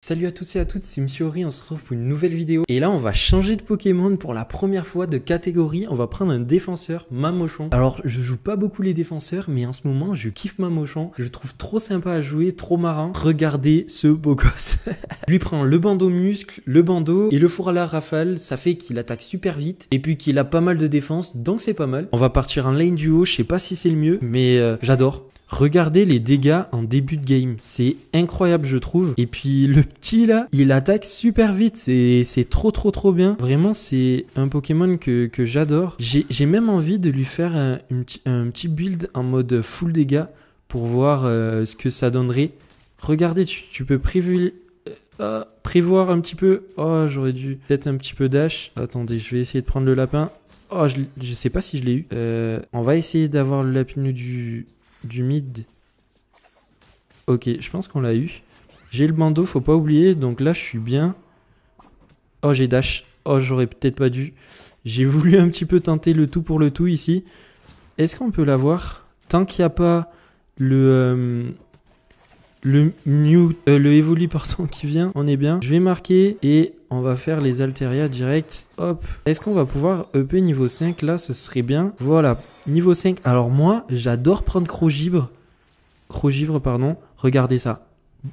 Salut à tous et à toutes, c'est Monsieur Ori, on se retrouve pour une nouvelle vidéo. Et là, on va changer de Pokémon pour la première fois de catégorie. On va prendre un défenseur, Mamochon. Alors, je joue pas beaucoup les défenseurs, mais en ce moment, je kiffe Mamochon. Je le trouve trop sympa à jouer, trop marrant. Regardez ce beau gosse. Je lui prends le bandeau muscle, le bandeau et le four à la rafale. Ça fait qu'il attaque super vite et puis qu'il a pas mal de défense, donc c'est pas mal. On va partir en lane duo, je sais pas si c'est le mieux, mais j'adore. Regardez les dégâts en début de game, c'est incroyable je trouve. Et puis le petit là, il attaque super vite, c'est trop bien. Vraiment c'est un Pokémon que j'adore. J'ai même envie de lui faire un petit build en mode full dégâts pour voir ce que ça donnerait. Regardez, tu peux prévoir un petit peu. Oh, j'aurais dû peut-être un petit peu dash. Attendez, je vais essayer de prendre le lapin. Oh, je sais pas si je l'ai eu. On va essayer d'avoir le lapinou du mid. Ok, je pense qu'on l'a eu. J'ai le bandeau, faut pas oublier. Donc là, je suis bien. Oh, j'ai dash. Oh, j'aurais peut-être pas dû. J'ai voulu un petit peu tenter le tout pour le tout ici. Est-ce qu'on peut l'avoir? Tant qu'il n'y a pas le Evoli pardon, qui vient, on est bien. Je vais marquer et on va faire les Alteria direct. Hop. Est-ce qu'on va pouvoir EP niveau 5 là? Ça serait bien. Voilà. Niveau 5. Alors moi, j'adore prendre Crogivre. Crogivre, pardon. Regardez ça.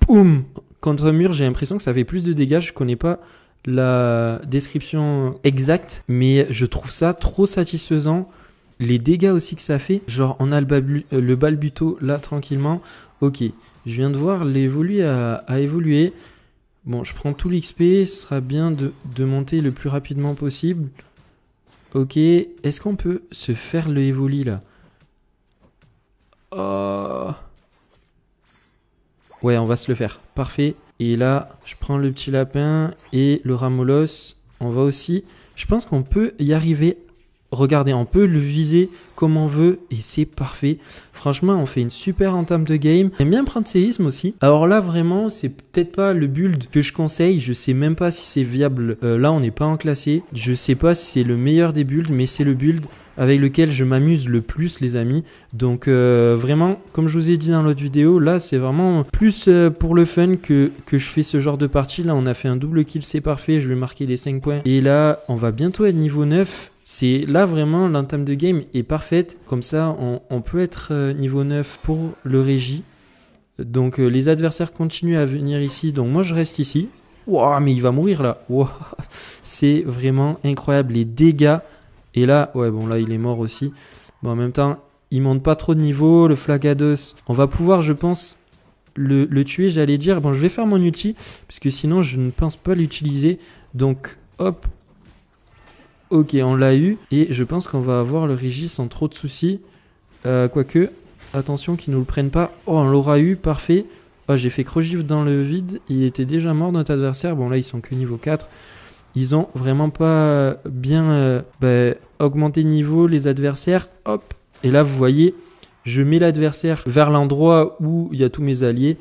Boum! Contre mur, j'ai l'impression que ça fait plus de dégâts. Je connais pas la description exacte, mais je trouve ça trop satisfaisant. Les dégâts aussi que ça fait. Genre, on a le balbuto là tranquillement. Ok. Je viens de voir l'évolu à évoluer. Bon, je prends tout l'XP. Ce sera bien de monter le plus rapidement possible. Ok. Est-ce qu'on peut se faire le évoli là? Oh. Ouais, on va se le faire. Parfait. Et là, je prends le petit lapin et le ramolos. On va aussi... Je pense qu'on peut y arriver. Regardez, on peut le viser comme on veut et c'est parfait. Franchement, on fait une super entame de game. J'aime bien prendre séisme aussi. Alors là, vraiment, c'est peut-être pas le build que je conseille. Je sais même pas si c'est viable. Là, on n'est pas en classé. Je sais pas si c'est le meilleur des builds, mais c'est le build avec lequel je m'amuse le plus, les amis. Donc vraiment, comme je vous ai dit dans l'autre vidéo, là, c'est vraiment plus pour le fun que je fais ce genre de partie. Là, on a fait un double kill, c'est parfait. Je vais marquer les 5 points. Et là, on va bientôt être niveau 9. C'est là vraiment l'entame de game est parfaite. Comme ça, on peut être niveau 9 pour le régie. Donc les adversaires continuent à venir ici. Donc moi, je reste ici. Wow, mais il va mourir là. Wow. C'est vraiment incroyable. Les dégâts. Et là, ouais, bon, là, il est mort aussi. Bon, en même temps, il monte pas trop de niveau. Le Flagados, on va pouvoir, je pense, le tuer, j'allais dire. Bon, je vais faire mon ulti, puisque sinon, je ne pense pas l'utiliser. Donc, hop. Ok, on l'a eu. Et je pense qu'on va avoir le Régis sans trop de soucis. Quoique, attention qu'ils ne nous le prennent pas. Oh, on l'aura eu, parfait. Oh, j'ai fait Crogivre dans le vide. Il était déjà mort, notre adversaire. Bon, là, ils sont que niveau 4. Ils ont vraiment pas bien augmenté niveau, les adversaires. Hop. Et là, vous voyez, je mets l'adversaire vers l'endroit où il y a tous mes alliés.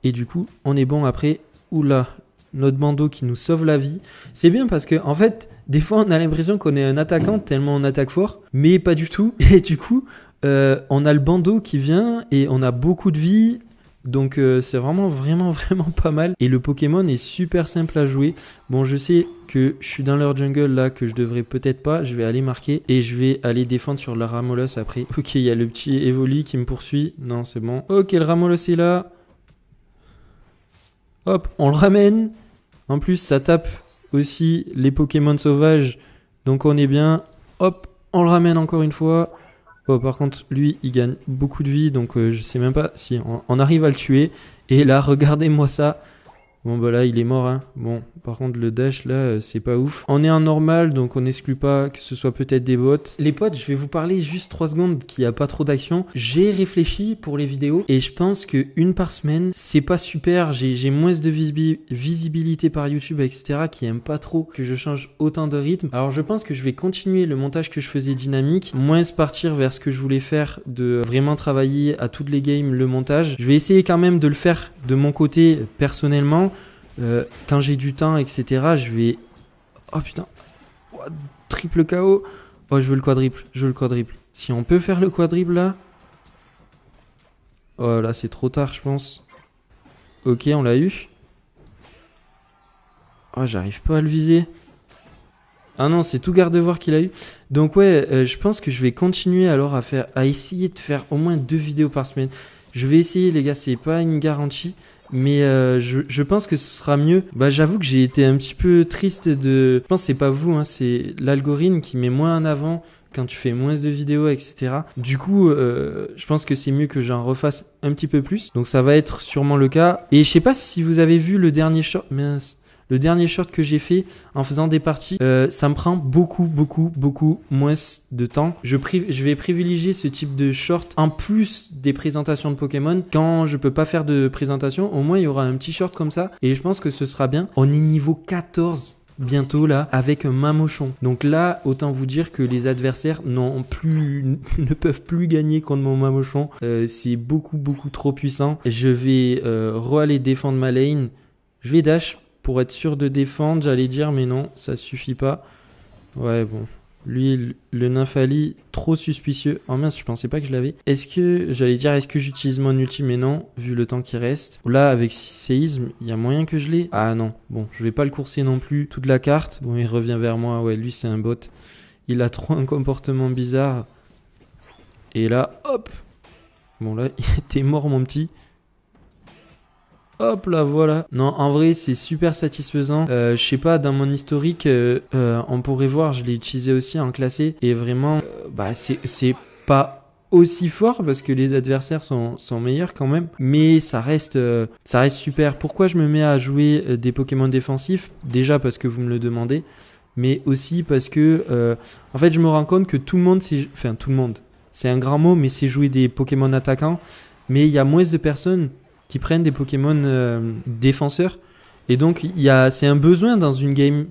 Et du coup, on est bon après. Oula, notre bandeau qui nous sauve la vie. C'est bien parce que, en fait, des fois, on a l'impression qu'on est un attaquant tellement on attaque fort. Mais pas du tout. Et du coup, on a le bandeau qui vient et on a beaucoup de vie. Donc c'est vraiment pas mal. Et le Pokémon est super simple à jouer. Bon, je sais que je suis dans leur jungle là, que je devrais peut-être pas. Je vais aller marquer et je vais aller défendre sur le Ramolos après. Ok, il y a le petit Evoli qui me poursuit. Non, c'est bon. Ok, le Ramolos est là. Hop, on le ramène. En plus, ça tape aussi les Pokémon sauvages. Donc on est bien. Hop, on le ramène encore une fois. Oh, par contre, lui, il gagne beaucoup de vie, donc je sais même pas si on arrive à le tuer. Et là, regardez-moi ça. Bon, bah là, il est mort, hein. Bon, par contre, le dash, là, c'est pas ouf. On est en normal, donc on n'exclut pas que ce soit peut-être des bots. Les potes, je vais vous parler juste 3 secondes qu'il n'y a pas trop d'action. J'ai réfléchi pour les vidéos et je pense que une par semaine, c'est pas super. J'ai moins de visibilité par YouTube, etc. qui aiment pas trop que je change autant de rythme. Alors, je pense que je vais continuer le montage que je faisais dynamique, moins se partir vers ce que je voulais faire, de vraiment travailler à toutes les games le montage. Je vais essayer quand même de le faire de mon côté personnellement. Quand j'ai du temps, etc., je vais... Oh putain. Oh, triple KO. Oh, je veux le quadruple. Je veux le quadruple. Si on peut faire le quadruple là... Oh là, c'est trop tard, je pense. Ok, on l'a eu. Oh, j'arrive pas à le viser. Ah non, c'est tout garde-voir qu'il a eu. Donc ouais, je pense que je vais continuer alors à essayer de faire au moins 2 vidéos par semaine. Je vais essayer les gars, c'est pas une garantie. Mais je pense que ce sera mieux. Bah j'avoue que j'ai été un petit peu triste de... Je pense que c'est pas vous, hein, c'est l'algorithme qui met moins en avant quand tu fais moins de vidéos, etc. Du coup, je pense que c'est mieux que j'en refasse un petit peu plus. Donc ça va être sûrement le cas. Et je sais pas si vous avez vu le dernier short... Mince. Le dernier short que j'ai fait en faisant des parties, ça me prend beaucoup moins de temps. Je vais privilégier ce type de short en plus des présentations de Pokémon. Quand je peux pas faire de présentation, au moins il y aura un petit short comme ça. Et je pense que ce sera bien. On est niveau 14 bientôt là avec un Mamochon. Donc là, autant vous dire que les adversaires ne peuvent plus gagner contre mon Mamochon. C'est beaucoup trop puissant. Je vais re-aller défendre ma lane. Je vais dash. Pour être sûr de défendre, j'allais dire, mais non, ça suffit pas. Ouais, bon. Lui, le Nymphali, trop suspicieux. Oh mince, je pensais pas que je l'avais. Est-ce que j'utilise mon ulti, mais non, vu le temps qui reste. Là, avec séisme, il y a moyen que je l'ai. Ah non, bon, je vais pas le courser non plus. Toute la carte, bon, il revient vers moi. Ouais, lui, c'est un bot. Il a trop un comportement bizarre. Et là, hop. Bon, là, t'es mort, mon petit. Hop là, voilà. Non, en vrai, c'est super satisfaisant. Je sais pas, dans mon historique, on pourrait voir, je l'ai utilisé aussi en classé. Et vraiment, bah, c'est pas aussi fort parce que les adversaires sont meilleurs quand même. Mais ça reste super. Pourquoi je me mets à jouer des Pokémon défensifs? Déjà parce que vous me le demandez. Mais aussi parce que, en fait, je me rends compte que tout le monde, enfin, tout le monde, c'est un grand mot, mais c'est jouer des Pokémon attaquants. Mais il y a moins de personnes qui prennent des Pokémon défenseurs. Et donc, c'est un besoin dans une game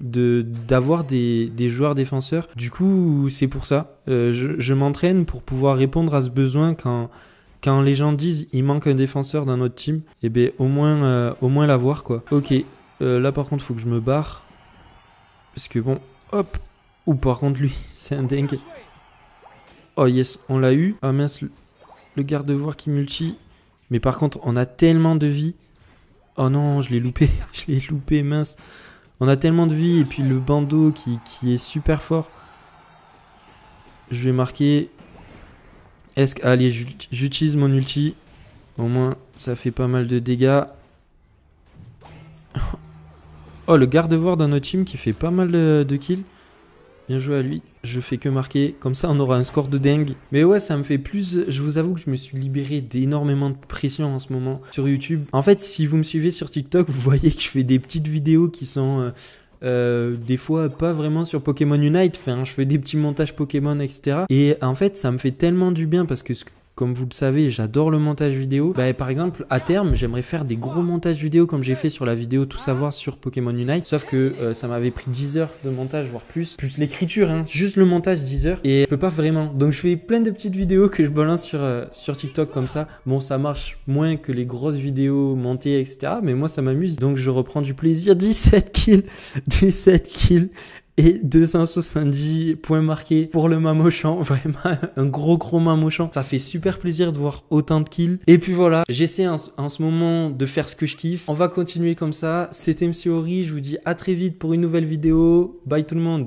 d'avoir des joueurs défenseurs. Du coup, c'est pour ça. Je m'entraîne pour pouvoir répondre à ce besoin quand les gens disent il manque un défenseur dans notre team. Et bien, au moins l'avoir, quoi. Ok, là par contre, il faut que je me barre. Parce que bon, hop. Ou par contre, lui, c'est un dingue. Oh yes, on l'a eu. Ah mince, le garde-voir qui multi. Mais par contre, on a tellement de vie. Oh non, je l'ai loupé. Je l'ai loupé, mince. On a tellement de vie. Et puis le bandeau qui est super fort. Je vais marquer. Allez, j'utilise mon ulti. Au moins, ça fait pas mal de dégâts. Oh, le garde-voir dans notre team qui fait pas mal de kills. Bien joué à lui. Je fais que marquer. Comme ça, on aura un score de dingue. Mais ouais, ça me fait plus... Je vous avoue que je me suis libéré d'énormément de pression en ce moment sur YouTube. En fait, si vous me suivez sur TikTok, vous voyez que je fais des petites vidéos qui sont... des fois pas vraiment sur Pokémon Unite. Enfin, je fais des petits montages Pokémon, etc. Et en fait, ça me fait tellement du bien parce que... Comme vous le savez, j'adore le montage vidéo. Bah, par exemple, à terme, j'aimerais faire des gros montages vidéo comme j'ai fait sur la vidéo Tout savoir sur Pokémon Unite. Sauf que ça m'avait pris 10 heures de montage, voire plus. Plus l'écriture, hein. Juste le montage, 10 heures. Et je peux pas vraiment. Donc, je fais plein de petites vidéos que je balance sur TikTok comme ça. Bon, ça marche moins que les grosses vidéos montées, etc. Mais moi, ça m'amuse. Donc, je reprends du plaisir. 17 kills. 17 kills. Et 270 points marqués pour le Mamochon. Vraiment un gros Mamochon. Ça fait super plaisir de voir autant de kills. Et puis voilà, j'essaie en ce moment de faire ce que je kiffe. On va continuer comme ça. C'était MC Ori. Je vous dis à très vite pour une nouvelle vidéo. Bye tout le monde.